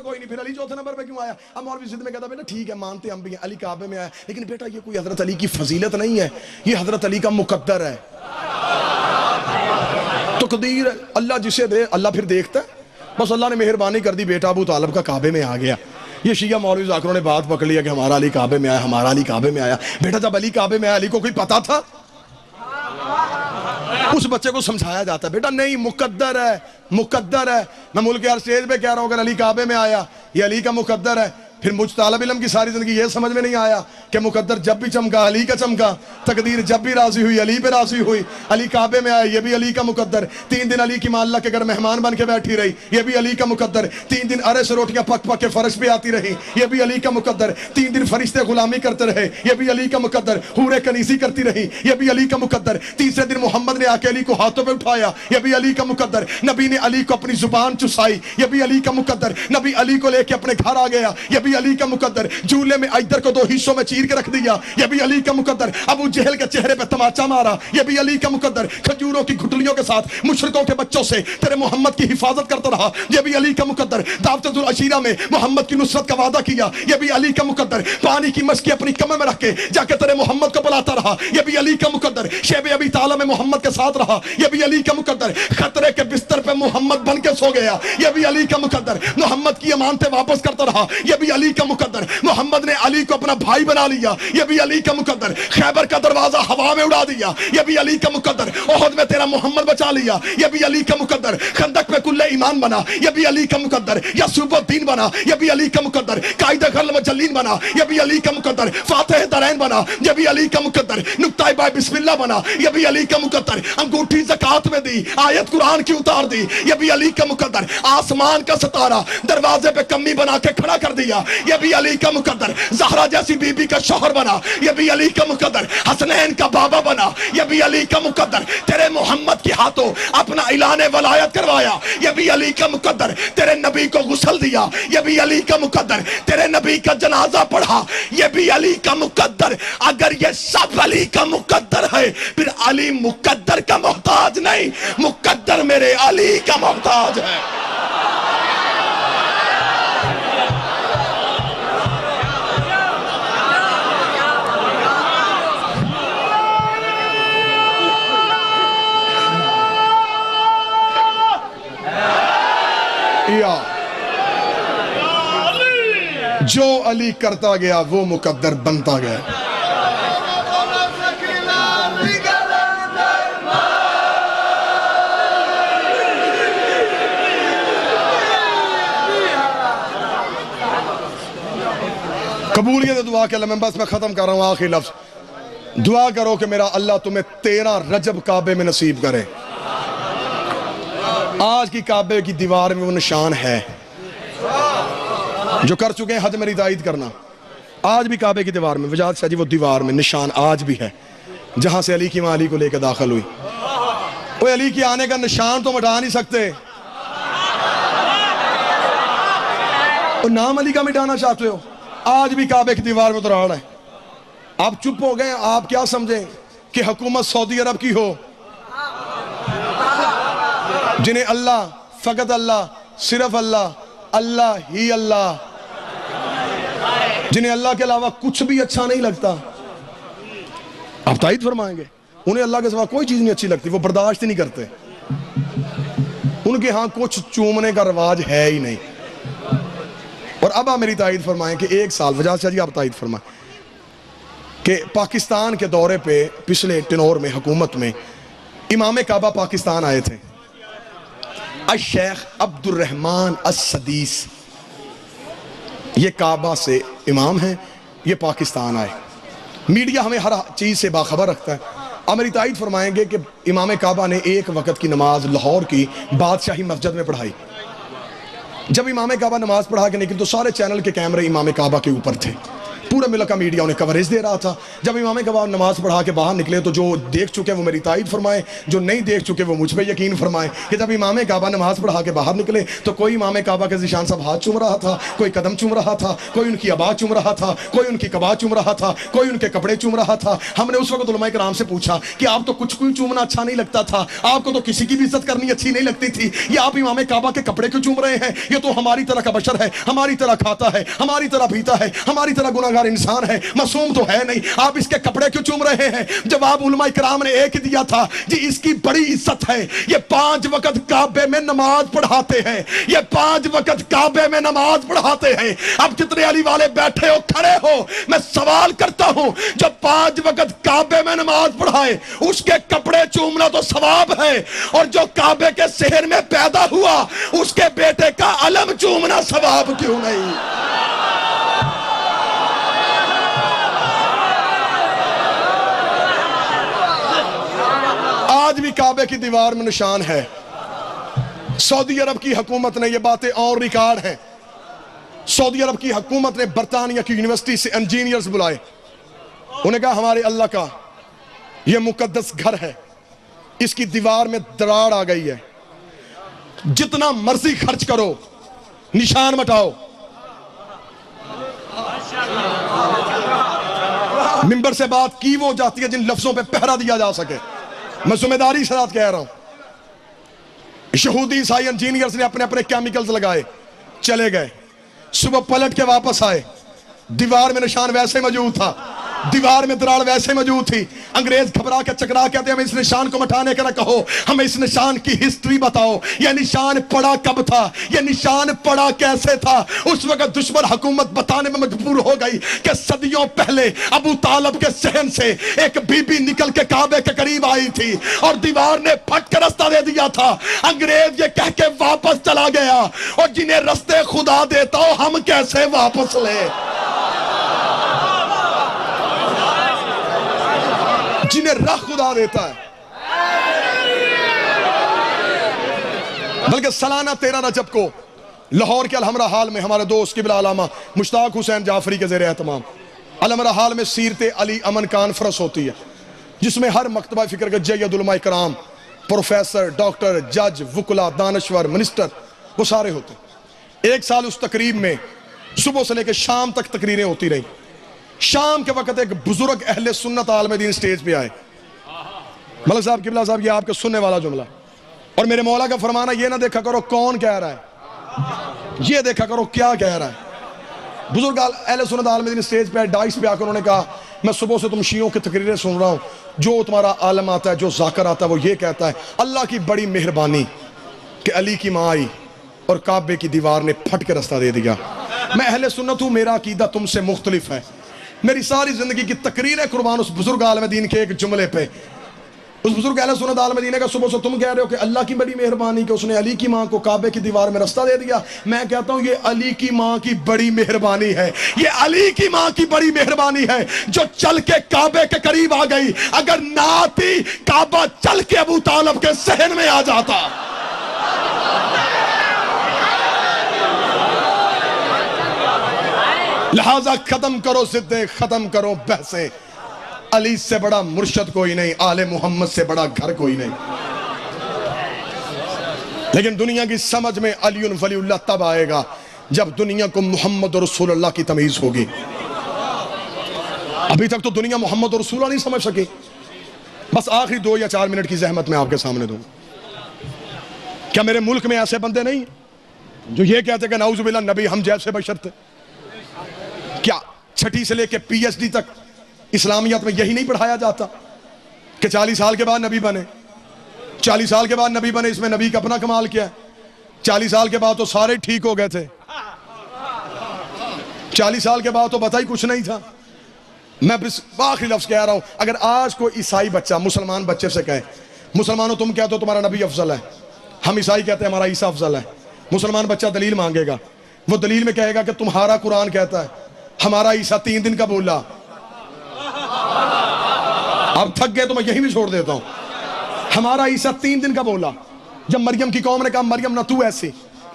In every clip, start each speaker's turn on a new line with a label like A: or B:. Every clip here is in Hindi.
A: कोई नहीं, फिर अली चौथे नंबर पे क्यों आया? अब मौलवी जिद में कहता बेटा ठीक है मानते हम भी हैं, अली काबे में आया, लेकिन बेटा ये कोई हजरत अली की फजीलत नहीं है, ये हजरत अली का मुकद्दर है, तकदीर है, अल्लाह जिसे दे अल्लाह फिर देखता है। बस अल्लाह ने मेहरबानी कर दी, बेटा अबू तालिब का काबे में आ गया। ये शिया मौलवी जाकिरों ने बात पकड़ लिया कि हमारा अली काबे में आया, हमारा अली काबे में आया। बेटा जब अली काबे में आया अली को कोई पता था? उस बच्चे को समझाया जाता है बेटा नहीं मुकद्दर है, मुकद्दर है। मैं मुल्क यार स्टेज पे कह रहा हूं अगर अली काबे में आया ये अली का मुकद्दर है, फिर मुझ तालिब इल्म की सारी जिंदगी ये समझ में नहीं आया कि मुकद्दर जब भी चमका अली का चमका, तकदीर जब भी राजी हुई अली पे राजी हुई, अली काबे में आया ये भी अली का मुकद्दर। 3 दिन अली की माल्ला के घर मेहमान बन के बैठी रही, ये भी अली का मुकद्दर। 3 दिन अरे से रोटियां पक पक के फर्श पे आती रही, ये भी अली का मुकद्दर। 3 दिन फरिश्ते गुलामी करते रहे, ये भी अली का मुकद्दर। हूरे कनीसी करती रही, ये भी अली का मुकद्दर। तीसरे दिन मोहम्मद ने आके अली को हाथों पे उठाया, ये भी अली का मुकद्दर। नबी ने अली को अपनी जुबान चुसाई, ये भी अली का मुकद्दर। नबी अली को लेके अपने घर आ गया, ये भी अली का मुकद्दर। झूले में इधर को 2 हिस्सों में चीर के रख दिया, ये भी अली का मुकद्दर। अबू जहल के चेहरे पे तमाचा मारा, ये भी अली का मुकद्दर। खजूरों की घुटलियों के साथ मुशरिकों के बच्चों से तेरे मोहम्मद की हिफाजत करता रहा, ये भी अली का मुकद्दर। दावतुल अशीरा में मोहम्मद की नुसरत का वादा किया, ये भी अली का मुकद्दर। पानी की मशकी अपनी कमर में रख के जाके तेरे मोहम्मद को बुलाता रहा, ये भी अली का मुकद्दर। शेब अबी तालिब में मोहम्मद के साथ रहा, ये भी अली का मुकद्दर। खतरे के बिस्तर पे मोहम्मद बन के सो गया, ये भी अली का मुकद्दर। मोहम्मद की अमानतें वापस करता रहा, ये भी अली का मुकद्दर। मोहम्मद ने अली को अपना भाई बना लिया, यह भी अली का मुकद्दर। खैबर का दरवाजा हवा में उड़ा दिया, यह भी अली का मुकद्दर। ओहद में तेरा मोहम्मद बचा लिया, यह भी अली का मुकद्दर। खंदक में कुल्ले ईमान बना, यह भी अली का मुकद्दर। यसूबुद्दीन बना, यह भी अली का मुकद्दर। कायदे गल मजल्लीन बना, यह भी अली का मुकद्दर। फातिह दरैन बना, यह भी अली का मुकद्दर। नुक्ता बाय बिस्मिल्लाह बना, यह भी अली का मुकद्दर। अंगूठी ज़कात में दी, आयत कुरान की उतार दी, यह भी अली का मुकद्दर। आसमान का सितारा दरवाजे पे कमी बना के खड़ा कर दिया, यह भी अली का मुकद्दर। ज़हरा जैसी बीबी का शौहर बना, यह भी अली का मुकद्दर। हसनैन का बाबा बना, यह भी अली का मुकद्दर। तेरे मोहम्मद के हाथों अपना इलाने वलायत करवाया, यह भी अली का मुकद्दर। तेरे नबी को गुस्ल दिया, यह भी अली का मुकद्दर। तेरे नबी का जनाजा पढ़ा, यह भी अली का मुकद्दर। अगर ये सब अली का मुकद्दर है फिर अली मुकद्दर का मोहताज नहीं, मुकद्दर मेरे अली का मोहताज है। जो अली करता गया वो मुकद्दर बनता गया। कबूलियत दुआ के लिए बस मैं खत्म कर रहा हूं, आखिरी लफ्ज दुआ करो कि मेरा अल्लाह तुम्हें 13 रजब काबे में नसीब करे। आज की काबे की दीवार में वो निशान है, जो कर चुके हैं हज मेरी तायद करना। आज भी काबे की दीवार में वजाद शाह जी वो दीवार में निशान आज भी है, जहां से अली की मां अली को लेकर दाखिल हुई। वो अली के आने का निशान तो मिटा नहीं सकते। वो नाम अली का मिटाना चाहते हो, आज भी काबे की दीवार में दराड़ है। आप चुप हो गए, आप क्या समझें कि हुकूमत सऊदी अरब की हो, जिन्हें अल्लाह फकत अल्लाह सिर्फ अल्लाह अल्लाह ही अल्लाह, जिन्हें अल्लाह के अलावा कुछ भी अच्छा नहीं लगता। आप तायद फरमाएंगे उन्हें अल्लाह के सिवा कोई चीज नहीं अच्छी लगती, वो बर्दाश्त ही नहीं करते। उनके यहां कुछ चूमने का रिवाज है ही नहीं। और अब आप मेरी तायद फरमाएं कि 1 साल वजाद शाह जी आप तायद फरमाएं कि पाकिस्तान के दौरे पे पिछले टेनोर में हुकूमत में इमाम काबा पाकिस्तान आए थे। शेख अब्दुल रहमान अस-सदीस, ये काबा से इमाम हैं, ये पाकिस्तान आए। मीडिया हमें हर चीज़ से बाखबर रखता है। अब मेरी तायद फरमाएंगे कि इमाम काबा ने 1 वक्त की नमाज लाहौर की बादशाही मस्जिद में पढ़ाई। जब इमाम काबा नमाज पढ़ा के निकले तो सारे चैनल के कैमरे इमाम काबा के ऊपर थे। पूरे मुल्क का मीडिया उन्हें कवरेज दे रहा था। जब इमाम काबा नमाज पढ़ा के बाहर निकले तो जो देख चुके वो मेरी तायद फरमाए, जो नहीं देख चुके वो मुझ पर यकीन फरमाए कि जब इमाम काबा नमाज पढ़ा के बाहर निकले तो कोई इमाम काबा के ज़ीशान साहब हाथ चूम रहा था, कोई कदम चूम रहा था, कोई उनकी आवाज़ चूम रहा था, कोई उनकी कबा चूम रहा था, कोई उनके कपड़े चूम रहा था। हमने उस वक्त उलमा किराम से पूछा कि आप तो कुछ कोई चूमना अच्छा नहीं लगता था, आपको तो किसी की भी इज्जत करनी अच्छी नहीं लगती थी, ये आप इमाम काबा के कपड़े क्यों चूम रहे हैं? ये तो हमारी तरह का बशर है, हमारी तरह खाता है, हमारी तरह पीता है, हमारी तरह गुनाहगार इंसान है, मासूम तो है नहीं, आप इसके कपड़े क्यों चूम रहे हैं? जवाब उलमा किराम ने एक दिया था जी, इसकी बड़ी इज्जत है, ये 5 वक्त काबे में नमाज पढ़ाते हैं, ये 5 वक्त काबे में नमाज पढ़ाते हैं। अब कितने अली वाले बैठे हो, खड़े हो, मैं सवाल करता हूं, जब 5 वक्त काबे में नमाज पढ़ाए उसके कपड़े चूमना तो सवाब है, और जो काबे के शहर में पैदा हुआ उसके बेटे का अलम चूमना सवाब क्यों नहीं? आज भी काबे की दीवार में निशान है। सऊदी अरब की हुकूमत ने, ये बातें और रिकॉर्ड हैं, सऊदी अरब की हुकूमत ने बरतानिया की यूनिवर्सिटी से इंजीनियर्स बुलाए, उन्हें कहा हमारे अल्लाह का ये मुकद्दस घर है, इसकी दीवार में दरार आ गई है, जितना मर्जी खर्च करो निशान मटाओ। मिंबर से बात की वो जाती है जिन लफ्जों पे पहरा दिया जा सके। मैं जिम्मेदारी से बात कह रहा हूं। यहूदी ईसाई इंजीनियर्स ने अपने अपने केमिकल्स लगाए, चले गए, सुबह पलट के वापस आए, दीवार में निशान वैसे मौजूद था, दीवार में दरार वैसे मौजूद थी। अंग्रेज घबरा के चकरा कहते हैं हमें इस निशान को मिटाने का ना कहो, हमें इस निशान की हिस्ट्री बताओ, यह निशान पड़ा कब था, यह निशान पड़ा कैसे था? उस वक्त दुश्मन हुकूमत बताने में मजबूर हो गई कि सदियों पहले अबू तालब के सहन से एक बीबी निकल के काबे के करीब आई थी और दीवार ने फट कर रास्ता दे दिया था। अंग्रेज ये कह के वापस चला गया, और जिन्हें रास्ते खुदा देता हो हम कैसे वापस ले? जिन्हें राह खुदा देता है। बल्कि सालाना 13 रजब को लाहौर के अलहमरा हाल में हमारे दोस्त किबला अलामा मुश्ताक हुसैन जाफरी के ज़ेर एहतमाम अलहमरा हाल में सीरत अली अमन कॉन्फ्रेंस होती है, जिसमें हर मकतबा फ़िक्र के जय्यद उलमा कराम, प्रोफेसर, डॉक्टर, जज, वकुला, दानश्वर, मिनिस्टर, वो सारे होते। एक साल उस तकरीब में सुबह से लेकर शाम तक तकरीरें होती रही। शाम के वक्त एक बुजुर्ग अहले सुन्नत आलम दीन स्टेज पे आए। मलिक साहब, किबला साहब, ये आपके सुनने वाला जुमला, और मेरे मौला का फरमाना ये ना देखा करो कौन कह रहा है, ये देखा करो क्या कह रहा है। बुजुर्ग अहले सुन्नत आलम दीन स्टेज पे डाइस पे आकर उन्होंने कहा मैं सुबह से तुम शियों की तकरीरें सुन रहा हूँ, जो तुम्हारा आलम आता है, जो जाकर आता है, वो ये कहता है अल्लाह की बड़ी मेहरबानी कि अली की माँ आई और काबे की दीवार ने फट के रास्ता दे दिया। मैं अहले सुन्नत हूँ, मेरा अकीदा तुमसे मुख्तलिफ है। मेरी सारी जिंदगी की तकरीरें कुर्बान उस बुजुर्ग आलम दीन के एक जुमले पे। उस बुजुर्ग अहले सुन्नत आलम दीन का सुबह से तुम कह रहे हो कि अल्लाह की बड़ी मेहरबानी कि उसने अली की माँ को काबे की दीवार में रास्ता दे दिया। मैं कहता हूँ ये अली की माँ की बड़ी मेहरबानी है, ये अली की माँ की बड़ी मेहरबानी है जो चल के काबे के करीब आ गई। अगर ना आती काबा चल के अबू तालब के सहन में आ जाता। लिहाजा खत्म करो जिद्दे, खत्म करो बहसे, अली से बड़ा मुर्शद कोई नहीं, आले मोहम्मद से बड़ा घर कोई नहीं। लेकिन दुनिया की समझ में अली वलीउल्लाह तब आएगा जब दुनिया को मोहम्मद और रसूलुल्लाह की तमीज होगी। अभी तक तो दुनिया मोहम्मद और रसूलुल्लाह नहीं समझ सकी। बस आखिरी 2 या 4 मिनट की जहमत मैं आपके सामने दूं। क्या मेरे मुल्क में ऐसे बंदे नहीं जो ये कहते कि नाउजुबिल्लाह नबी हम जैसे बशर थे? क्या 6ठी से लेके PhD तक इस्लामियत में यही नहीं पढ़ाया जाता कि 40 साल के बाद नबी बने? 40 साल के बाद नबी बने, इसमें नबी का अपना कमाल क्या है? 40 साल के बाद तो सारे ठीक हो गए थे, 40 साल के बाद तो बताई कुछ नहीं था। मैं आखिरी लफ्ज कह रहा हूं, अगर आज कोई ईसाई बच्चा मुसलमान बच्चे से कहे मुसलमानों तुम कहते हो तुम्हारा नबी अफजल है, हम ईसाई कहते हैं हमारा ईसा अफजल है, मुसलमान बच्चा दलील मांगेगा, वो दलील में कहेगा कि तुम्हारा कुरान कहता है हमारा ईसा 3 दिन का बोला। अब थक गए तो मैं यही भी छोड़ देता हूं। हमारा ईसा 3 दिन का बोला। जब मरियम की कौम ने कहा मरियम ना तू ऐसी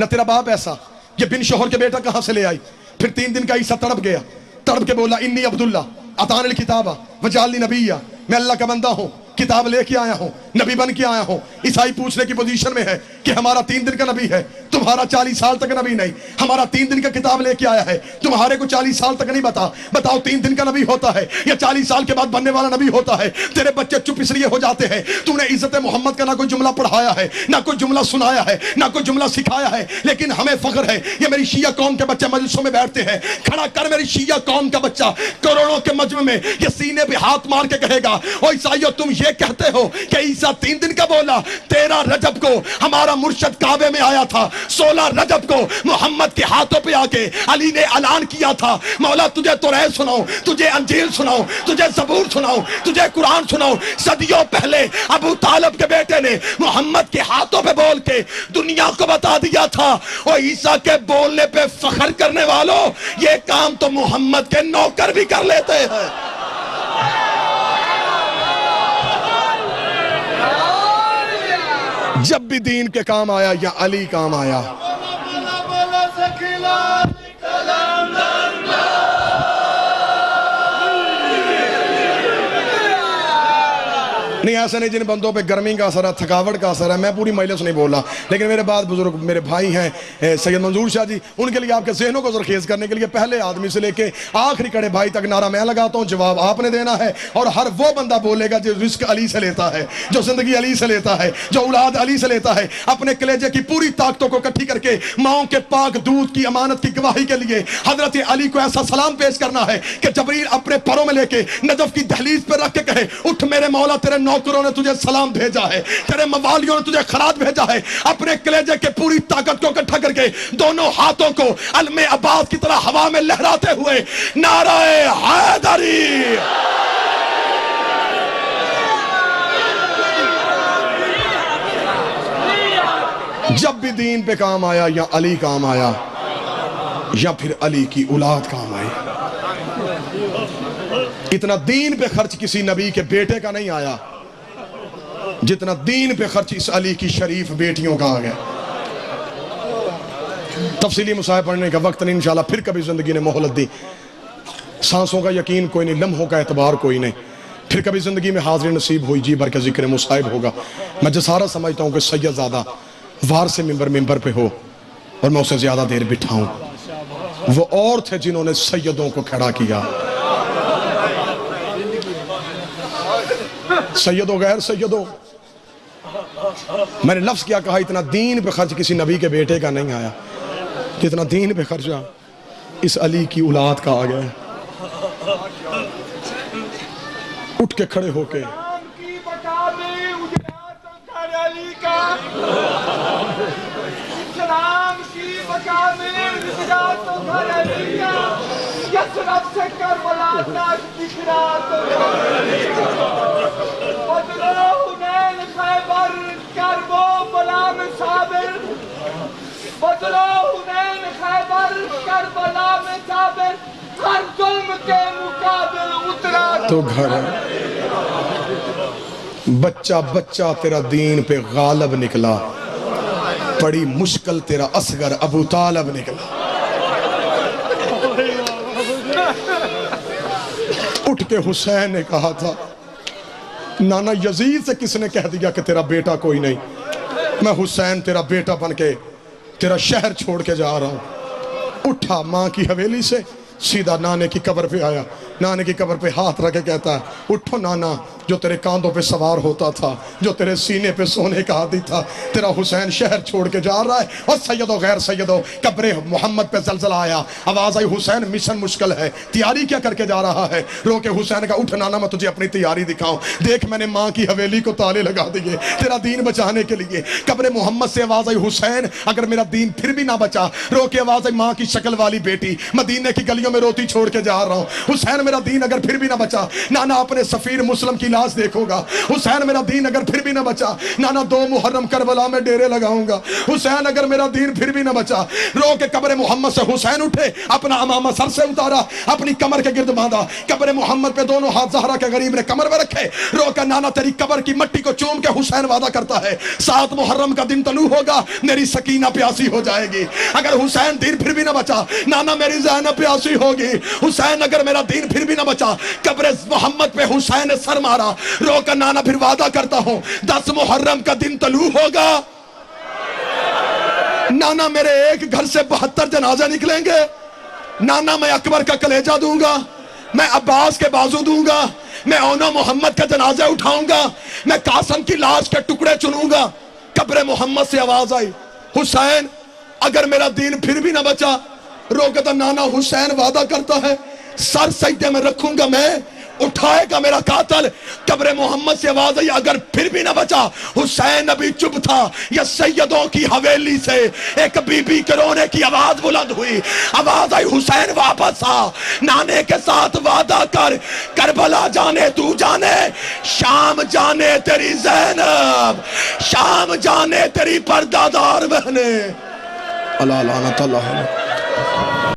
A: ना तेरा बाप ऐसा, ये बिन शोहर के बेटा कहां से ले आई? फिर 3 दिन का ईसा तड़प गया, तड़प के बोला इन्नी अब्दुल्ला अतानिल किताबा वजालनी नबिया, मैं अल्लाह का बंदा हूं, किताब लेके आया हूं, नबी बन के आया हूं। ईसाई पूछने की पोजीशन में है कि हमारा 3 दिन का नबी है, तुम्हारा 40 साल तक नबी नहीं। हमारा 3 दिन का किताब लेके आया है, तुम्हारे को 40 साल तक नहीं बताओ 3 दिन का नबी होता है या 40 साल के बाद बनने वाला नबी होता है। तेरे बच्चे चुप इसलिए हो जाते हैं, तूने इज्जत मोहम्मद का ना कोई जुमला पढ़ाया है, ना कोई जुमला सुनाया है, ना कोई जुमला सिखाया है। लेकिन हमें फख्र है, ये मेरी शिया कौम के बच्चे मजलिसों में बैठते हैं। खड़ा कर मेरी शिया कौम का बच्चा करोड़ों के मजमे में ये सीने पे हाथ मार के कहेगा, ओ ईसाइयों तुम ये कहते हो कि ईसा 3 दिन का बोला। 13 रजब को हमारा मुर्शद काबे में आया था, 16 रजब को मोहम्मद के हाथों पे आके अली ने ऐलान किया था, मौला तुझे तौरात सुनाऊं, तुझे अंजील सुनाऊं, तुझे ज़बूर सुनाऊं, तुझे कुरान सुनाऊं। सदियों पहले अबू तालिब के बेटे ने मोहम्मद के हाथों पे बोल के दुनिया को बता दिया था। और ईसा के बोलने पे फख्र करने वालों, ये काम तो मोहम्मद के नौकर भी कर लेते हैं। जब भी दीन के काम आया या अली काम आया, नहीं ऐसा नहीं जिन बंदों पे गर्मी का असर है, थकावट का असर है। मैं पूरी मजलिस नहीं बोल रहा, लेकिन मेरे बाद बुजुर्ग मेरे भाई हैं सैयद मंजूर शाह जी, उनके लिए आपके जहनों को जरखेज करने के लिए पहले आदमी से लेके आखिरी कड़े भाई तक नारा मैं लगाता हूँ, जवाब आपने देना है। और हर वो बंदा बोलेगा जो रिस्क अली से लेता है, जो जिंदगी अली से लेता है, जो औलाद अली से लेता है, अपने कलेजे की पूरी ताकतों को इकट्ठी करके माओ के पाक दूध की अमानत की गवाही के लिए हजरत अली को ऐसा सलाम पेश करना है कि जबरील अपने परों में लेके नजफ की दहलीज पर रख के कहे, उठ मेरे मौला, तेरे नौकरों ने तुझे सलाम भेजा है, तेरे मवालियों ने तुझे खराज भेजा है। अपने कलेजे के पूरी ताकत को इकट्ठा करके दोनों हाथों को अलमे अब्बास की तरह हवा में लहराते हुए नाराए हैदरी। जब भी दीन पे काम आया या अली काम आया या फिर अली की औलाद काम आई, इतना दीन पे खर्च किसी नबी के बेटे का नहीं आया जितना दीन पे खर्च इस अली की शरीफ बेटियों का आ गया। तफसीली मुसाहिब पढ़ने का वक्त नहीं, इंशाल्लाह फिर कभी जिंदगी ने मोहलत दी। सांसों का यकीन कोई नहीं, लम्हों का एतबार कोई नहीं, फिर कभी जिंदगी में हाजिर नसीब हुई, जी भर के जिक्र मुसाहिब होगा। मैं जसारा समझता हूँ कि सैयद ज़्यादा वार से मिंबर पे हो और मैं उसे ज्यादा देर बिठाऊं। वो और थे जिन्होंने सैयदों को खड़ा किया। सैयदों गैर सैयदों, मैंने लफ्ज क्या कहा, इतना दीन पे खर्च किसी नबी के बेटे का नहीं आया जितना दीन पे खर्चा इस अली की औलाद का आ गया। उठ के खड़े होके तो घर बच्चा बच्चा तेरा दीन पे गालब निकला, बड़ी मुश्किल तेरा असगर अबू तालिब निकला। उठ के हुसैन ने कहा था, नाना यजीद से किसने कह दिया कि तेरा बेटा कोई नहीं, मैं हुसैन तेरा बेटा बन के तेरा शहर छोड़ के जा रहा हूं। उठा मां की हवेली से सीधा नाने की कब्र पे आया, नाने की कब्र पे हाथ रख के कहता है, उठो नाना, जो तेरे कांधों पे सवार होता था, जो तेरे सीने पे सोने का आदि था, तेरा हुसैन शहर छोड़ के जा रहा है। और सैयदों गैर सैयदों, कब्रे मोहम्मद पे जलजला आया, आवाज आई, हुसैन मिशन मुश्किल है, तैयारी क्या करके जा रहा है। रो के हुसैन का, उठ नाना मैं तुझे अपनी तैयारी दिखाऊं, देख मैंने माँ की हवेली को ताले लगा दिए तेरा दीन बचाने के लिए। कब्रे मोहम्मद से आवाज आई, हुसैन अगर मेरा दीन फिर भी ना बचा। रो के आवाज आई, माँ की शक्ल वाली बेटी, मदीने की गलियों में रोती छोड़ के जा रहा हूँ। हुसैन मेरा दीन अगर फिर भी ना बचा, नाना अपने सफीर मुस्लिम की लाश देखोगा। हुसैन मेरा दीन अगर फिर भी ना बचा, नाना 2 मुहर्रम करबला में डेरे लगाऊंगा। हुसैन अगर मेरा दीन फिर भी ना बचा। रो के कब्र मोहम्मद से हुसैन उठे, अपना अमामा सर से उतारा, अपनी कमर के गिर्द बांधा, कब्र मोहम्मद पे दोनों हाथ ज़हरा के गरीब ने कमर में रखे। रो के, नाना तेरी कब्र की मट्टी को चूम के हुसैन वादा करता है, 7 मुहर्रम का दिन तलू होगा, मेरी सकीना प्यासी हो जाएगी। अगर हुसैन दीन फिर भी ना बचा, नाना मेरी ज़ैनब प्यासी पूरी होगी। हुसैन अगर मेरा दीन फिर भी ना बचा, कब्र मोहम्मद पे हुसैन ने सर मारा, रोकर नाना फिर वादा करता हूं 10 मुहर्रम का दिन तलू होगा, नाना मेरे एक घर से 72 जनाजा निकलेंगे, नाना मैं अकबर का कलेजा दूंगा, मैं अब्बास के बाजू दूंगा, मैं ओना मोहम्मद का जनाजा उठाऊंगा, मैं कासम की लाश के टुकड़े चुनूंगा। कब्र मोहम्मद से आवाज आई, हुसैन अगर मेरा दीन फिर भी ना बचा, रोकता नाना हुसैन वादा करता है सर सजदे में रखूंगा मैं, उठाएगा मेरा कातल। कब्र मोहम्मद से आवाज आई, अगर फिर भी ना बचा, हुसैन अभी चुप था, या सैयदों की हवेली से एक बीबी के रोने की आवाज बुलंद हुई, आवाज आई हुसैन वापस आ, नाने के साथ वादा कर, करबला जाने तू जाने, शाम जाने तेरी ज़ैनब, शाम जाने तेरी पर्दादार बहने। अल्लाह लानत अल्लाह।